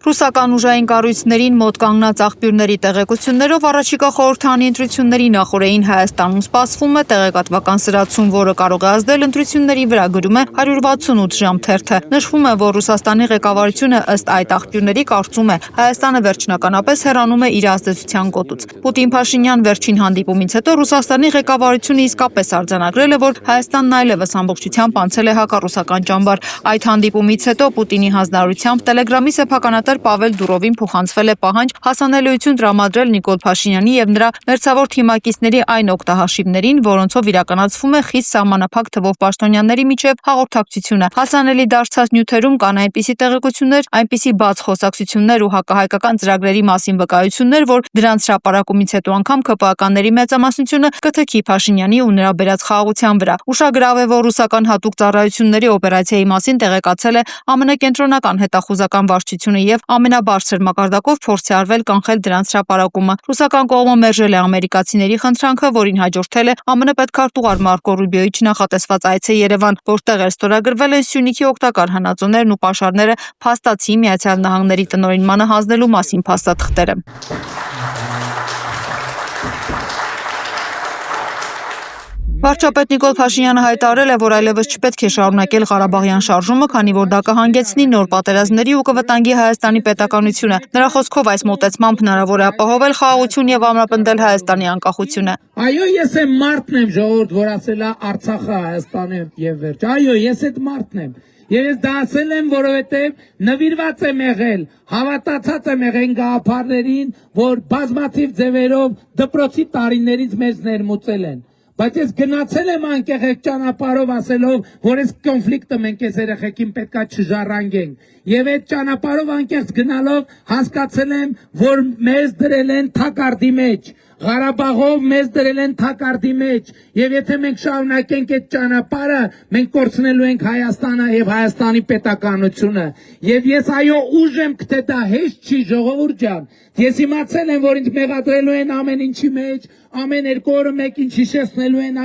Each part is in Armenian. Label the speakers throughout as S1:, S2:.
S1: Ռուսական ուժային կառույցներին մոտ կանգնած աղբյուրների տեղեկություններով առաջիկա խորհրդարանի ընտրությունների նախօրեին Հայաստանում սպասվում է տեղեկատվական սրացում, որը կարող է ազդել ընտրությունների վրա, գրում է 168 ժամ թերթը։ Նշվում է, որ Ռուսաստանի ղեկավարությունը ըստ այդ աղբյուրների կարծում է Հայաստանը վերջնականապես հեռանում է իր ազդեցության գոտուց։ Պուտին-Փաշինյան վերջին հանդիպումից հետո Ռուսաստանի ղեկավարությունը իսկապես արձանագրել է, որ Հայաստանն այլևս ամբողջությամբ անցել է հակառուսական ճամբար։ Այդ հանդիպումից հետո Պուտինի հանձնարարությամբ Տելեգրամի սեփականատեր Պավել Դուրովին փոխանցվել է պահանջ հասանելիություն տրամադրել Նիկոլ Փաշինյանի եւ նրա մերձավոր թիմակիցների այն օգտահաշիվներին, որոնցով իրականացվում է խիստ սահմանափակ թվով պաշտոնյաների միջև հաղորդակցությունը։ Հասանելի դարձած նյութերում կան այնպիսի տեղեկություններ, այնպիսի բաց խոսակցություններ ու հակահայկական ծրագրերի մասին վկայություններ, որ դրանց հրապարակումից հետո անգամ ԿՊԱ-ականների մեծամասնությունը կթքի Փաշինյանի ու նրա բերած խաղաղության վրա։ Ուշագրավ է, որ ռուսական հատուկ ծառայությունների օպերացիայի մասին տեղեկացել է ԱՄՆ կենտրոնական հետախուզական վարչությունը եւ ամենաբարձր մակարդակով փորձ է արվել կանխել դրանց հրապարակումը։ Ռուսական կողմը մերժել է ամերիկացիների խնդրանքը, որին հաջորդել է ԱՄՆ պետքարտուղար Մարկո Ռուբիոյի նախատեսված այցը Երևան, որտեղ էլ ստորագրվել են Սյունիքի օգտակար հանածոներն ու պաշարները փաստացի Միացյալ Նահանգների տնօրինմանը հանձնելու մասին փաստաթղթերը։ Վարչապետ Նիկոլ Փաշինյանը հայտարարել է, որ այլևս չպետք է շարունակել Ղարաբաղյան շարժումը, քանի որ դա կհանգեցնի նոր պատերազմների ու կվտանգի Հայաստանի պետականությունը։ Նրա խոսքով այս մոտեցմամբ հնարավոր է ապահովել խաղաղություն եւ ամրապնդել Հայաստանի անկախությունը։
S2: Այո, ես եմ մարդն եմ, ժողովուրդ, որ ասել է Արցախը Հայաստանը եւ վերջ։ Այո, ես այդ մարդն եմ։ Ես դա ասել եմ, որովհետև նվիրված եմ եղել, հավատացած եմ եղել գաղափարներին, որ բազմաթիվ ձևերով դպրոցի տարիներից մեզ ներմուծել են։ Բայց ես գնացել եմ անկեղծ ճանապարհով ասելով, որ այս կոնֆլիկտը մենք այս երեխեքին պետքա չժառանգենք։ Եվ այդ ճանապարհով անկեղծ գնալով հասկացել եմ, որ մեզ դրել են թակարդի մեջ։ Ղարաբաղով մեզ դրել են թակարդի մեջ, եւ եթե մենք շարունակենք այդ ճանապարհը, մենք կորցնելու ենք Հայաստանը եւ Հայաստանի պետականությունը։ Եվ ես այո ուժ եմ, թե դա հեշտ չի, ժողովուրդ ջան։ Ես իմացել եմ, որ ինձ մեղադրելու են ամեն ինչի մեջ, ամեն երկու օրը մեկ ինչ հիշեցնելու են,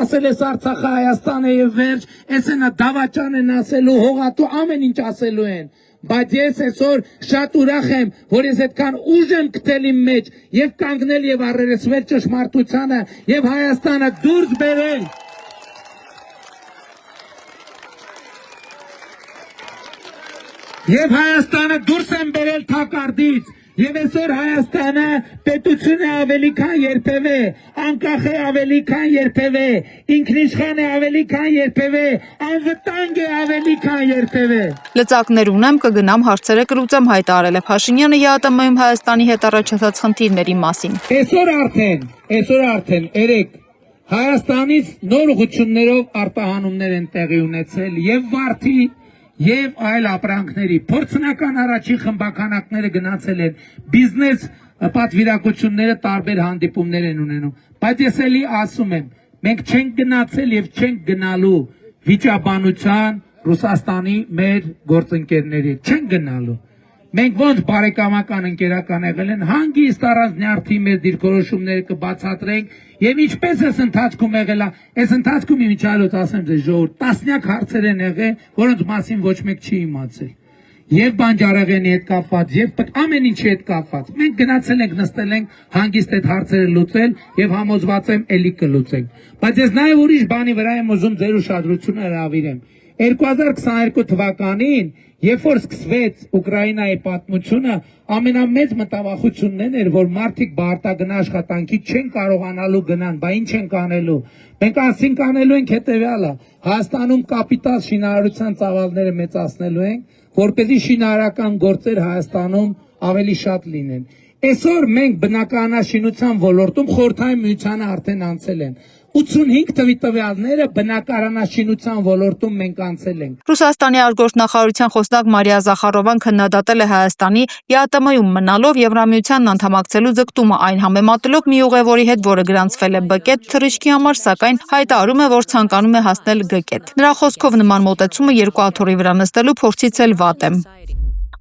S2: ասել ես Արցախը Հայաստանը եւ վերջ, էսենա դավաճան են ասելու, հողատու ամեն ինչ ասելու են։ Բայց ես այսօր շատ ուրախ եմ, որ ես այդքան ուժ եմ գտել իմ մեջ եւ կանգնել եւ առերեսվել ճշմարտությանը եւ Հայաստանը դուրս բերել։ Եվ Հայաստանը դուրս եմ բերել թակարդից։ Եվ այսօր Հայաստանը պետություն է ավելի քան երբևէ, անկախ է ավելի քան երբևէ, ինքնիշխան է ավելի քան երբևէ, անվտանգ է ավելի քան երբևէ։
S1: Լծակներ ունեմ, կգնամ հարցերը կլուծեմ, հայտարարել է Փաշինյանը ԵԱՏՄ-ում Հայաստանի հետ առաջացած խնդիրների մասին։
S2: Այսօր արդեն երեք Հայաստանից նոր ուղղություններով արտահանումներ են տեղի ունեցել եւ Վարդի եւ այլ ապրանքների փորձնական առաջին խմբականակները գնացել են, բիզնես պատվիրակությունները տարբեր հանդիպումներ են ունենում, բայց ես էլի ասում եմ, մենք չենք գնացել եւ չենք գնալու վիճաբանության Ռուսաստանի մեր գործընկերների, չենք գնալու։ Մենք ոնց բարեկամական ընկերական եղել են, հանգիստ առանց նյարդի մեր դիրքորոշումները կբացատրենք եւ ինչպես էս ընթացքում եղել է, այս ընթացքում իմիջիալոց ասեմ ձեզ ժողովուրդ, տասնյակ հարցեր են եղել, որոնց մասին ոչ մեկ չի իմացել։ Եվ բանջարեղենի հետ կապված, եւ ամեն ինչի հետ կապված։ Մենք գնացել ենք, նստել ենք, հանգիստ այդ հարցերը լուծել եւ համոզված եմ էլի կլուծենք։ Բայց ես նաեւ ուրիշ բանի վրա եմ ուզում ձեր ուշադրությունը հրավիրեմ։ 2022 թվականին, երբ որ սկսվեց Ուկրաինայի պատմությունը, ամենամեծ մտավախությունն էր, որ մարդիկ բարտագնա աշխատանքի չեն կարողանալու գնան, բա ինչ են կանելու։ Մենք ասենք անելու ենք հետեւյալը, Հայաստանում կապիտալ շինարարության ծավալները մեծացնելու ենք, որպեսզի շինարարական գործեր Հայաստանում ավելի շատ լինեն։ Այսօր մենք բնակարանաշինության ոլորտում խորհրդային միությանը արդեն անցել են։ 85 թվի տվյալները բնակարանաշինության ոլորտում մենք անցել ենք։
S1: Ռուսաստանի արտգործնախարարության խոսնակ Մարիա Զախարովան քննադատել է Հայաստանի ԵԱՏՄ-ում մնալով Եվրամիությանն անդամակցելու ձգտումը, այն համեմատելով մի ուղևորի հետ, որը գրանցվել է B կետ թռիչքի համար, սակայն հայտարարում է, որ ցանկանում է հասնել G կետ։ Նրա խոսքով նման մոտեցումը երկու աթոռի վրա նստելու փորձից էլ վատ է։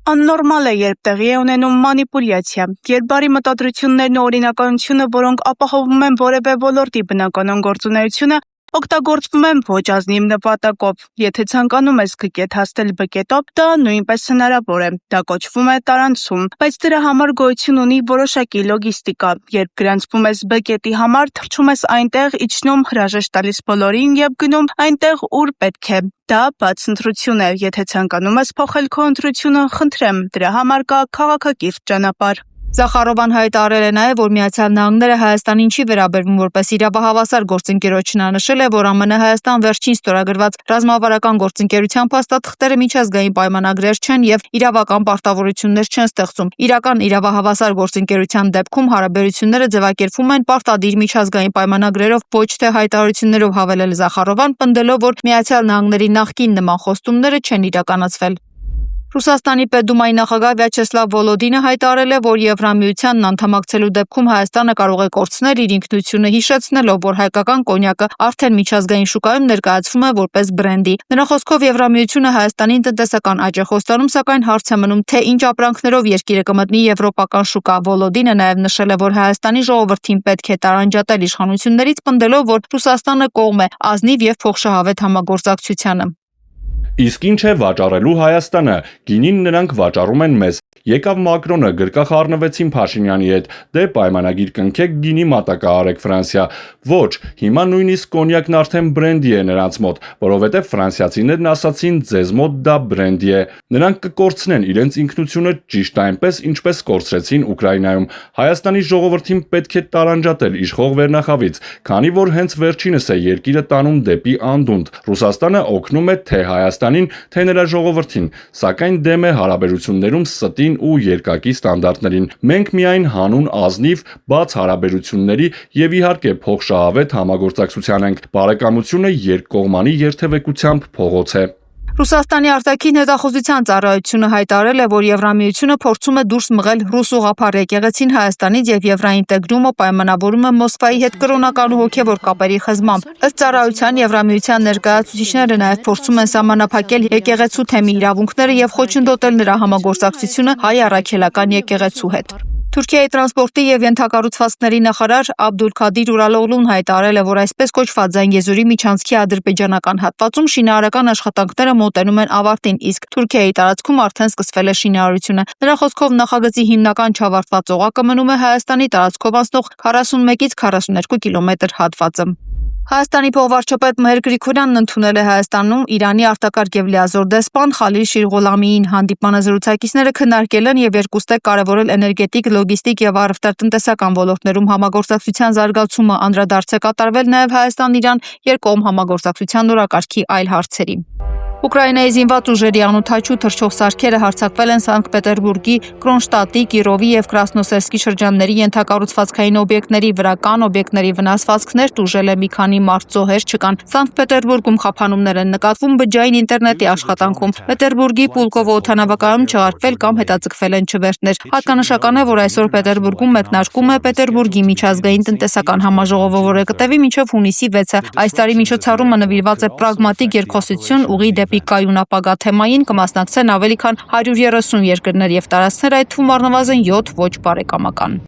S3: Աննորմալ է, երբ տեղի է ունենում մանիպուլյացիա, երբ բարի մտադրություններն ու օրինականությունը, որոնք ապահովում են որևէ ոլորտի բնականon գործունեությունը, Օգտագործվում են ոչ ազնիվ նպատակով։ Եթե ցանկանում ես գկետ հասնել բկետով, դա նույնպես հնարավոր է։ Դա կոչվում է տարանցում, բայց դրա համար գոյություն ունի որոշակի լոգիստիկա։ Երբ գրանցվում ես բկետի համար, թռչում ես այնտեղ, իջնում, հրաժեշտ տալիս բոլորին եւ գնում այնտեղ, ուր պետք է։ Դա բաց ընտրություն է։ Եթե ցանկանում ես փոխել քո ընտրությունը, խնդրեմ, դրա համար կա քաղաքակիրթ ճանապարհ։
S1: Զախարովան հայտարարել է նաև, որ Միացյալ Նահանգները Հայաստանին չի վերաբերվում որպես իրավահավասար գործընկերոջ, նա նշել է, որ ԱՄՆ-Հայաստան վերջին ստորագրված ռազմավարական գործընկերության փաստաթղթերը միջազգային պայմանագրեր չեն եւ իրավական պարտավորություններ չեն ստեղծում։ Իրական իրավահավասար գործընկերության դեպքում հարաբերությունները ձևակերպվում են պարտադիր միջազգային պայմանագրերով, ոչ թե հայտարարություններով, հավելել Զախարովան, պնդելով, որ Միացյալ Նահանգների նախկին նման խոստումները չեն իրականացվել։ Ռուսաստանի Պետդումայի նախագահ Վյաչեսլավ Վոլոդինը հայտարարել է, որ Եվրամիությանն անդամակցելու դեպքում Հայաստանը կարող է կորցնել իր ինքնությունը, հիշեցնելով, որ հայկական կոնյակը արդեն միջազգային շուկայում ներկայացվում է որպես բրենդի։ Նրա խոսքով Եվրամիությունը Հայաստանին տնտեսական աճ է խոստանում, սակայն հարց է մնում, թե ինչ ապրանքներով երկիրը կմտնի եվրոպական շուկա։ Վոլոդինը նաև նշել է, որ Հայաստանի ժողովրդին պետք է տարանջատել իշխանություններից, պնդելով, որ Ռուսաստանը կողմ է ազնիվ եւ փոխշահավետ համագործակցությանը։
S4: Իսկ ինչ է վաճառելու Հայաստանը, գինին նրանք վաճառում են մեզ։ Եկավ Մակրոնը, գրկախ առնվեցին Փաշինյանի հետ, դե պայմանագիր կնքեք, գինի մատակարարեք Ֆրանսիա։ Ոչ, հիմա նույնիսկ կոնյակն արդեն բրենդի է նրանց մոտ, որովհետև ֆրանսիացիներն ասացին, ձեզ մոտ դա բրենդի է։ Նրանք կկորցնեն իրենց ինքնությունը ճիշտ այնպես, ինչպես կորցրեցին Ուկրաինայում։ Հայաստանի ժողովրդին պետք է տարանջատել իշխող վերնախավից, քանի որ հենց վերջինս է երկիրը տանում դեպի անդունդ։ Ռուսաստանը օգնում է թե Հայաստանին, թե նրա ժողովրդին, սակայն դեմ է հարաբերություններում ստին ու երկակի ստանդարտներին։ Մենք միայն հանուն ազնիվ, բաց հարաբերությունների եւ իհարկե փոխշահավետ համագործակցության ենք։ Բարեկամությունը երկկողմանի երթևեկությամբ փողոց է։
S1: Ռուսաստանի արտաքին հետախուզության ծառայությունը հայտարարել է, որ Եվրամիությունը փորձում է դուրս մղել ռուս ուղղափառ եկեղեցին Հայաստանից եւ եվրաինտեգրումը պայմանավորում է Մոսկվայի հետ կրոնական ու հոգեվոր կապերի խզմամբ։ Ըստ ծառայության Եվրամիության ներկայացուցիչները նաեւ փորձում են սահմանափակել եկեղեցու թեմի իրավունքները եւ խոչընդոտել նրա համագործակցությունը հայ առաքելական եկեղեցու հետ։ Թուրքիայի տրանսպորտի եւ ենթակառուցվածքների նախարար Աբդուլքադիր Ուրալօղլուն հայտարարել է, որ այսպես կոչված Զանգեզուրի միջանցքի ադրբեջանական հատվածում շինարարական աշխատանքները մոտենում են ավարտին, իսկ Թուրքիայի տարածքում արդեն սկսվել է շինարարությունը։ Նրա խոսքով նախագծի հիմնական չավարտված օղակը մնում է Հայաստանի տարածքով անցնող 41-ից 42 կիլոմետր հատվածը։ Հայաստանի փոխվարչապետ Մհեր Գրիգորյանն ընդունել է Հայաստանում Իրանի արտակարգ եւ լիազոր դեսպան Խալիլ Շիրղոլամիին։ Հանդիպանը զրուցակիցները քննարկել են եւ երկուստեք կարևորել էներգետիկ, լոգիստիկ եւ առևտրատնտեսական ոլորտներում համագործակցության զարգացումը, անդրադարձ է կատարվել նաեւ Հայաստան-Իրան երկկողմ համագործակցության օրակարգի այլ հարցերի։ Ուկրաինայի զինված ուժերի անօդաչու թռչող սարքերը հարձակվել են Սանկտ Պետերբուրգի, Կրոնշտատի, Կիրովի եւ Կրասնոսերսկի շրջանների ենթակառուցվածքային օբյեկտների վրա կան օբյեկտների վնասվածքներ, տուժել է մի քանի մարդ, զոհեր չկան։ Սանկտ Պետերբուրգում խափանումներ են նկատվում բջջային ինտերնետի աշխատանքում։ Պետերբուրգի Պուլկովո օդանավակայանում չղարկվել կամ հետաձգվել են չվերթներ։ Հատկանշական է, որ այսօր Պետերբուրգում մեկնարկում է Պետերբուրգի միջազգային տնտեսական համաժողովը, որը կտևի մինչև հունիսի 6-ը։ Այս տարի միջոցառումը նվիրված է պրագմատիկ երկխոսություն ուղի դեպի կայուն ապագա թեմային, կմասնակցեն ավելի քան 130 երկրներ եւ տարածքներ, այդ թվում առնվազն 7 ոչ բարեկամական։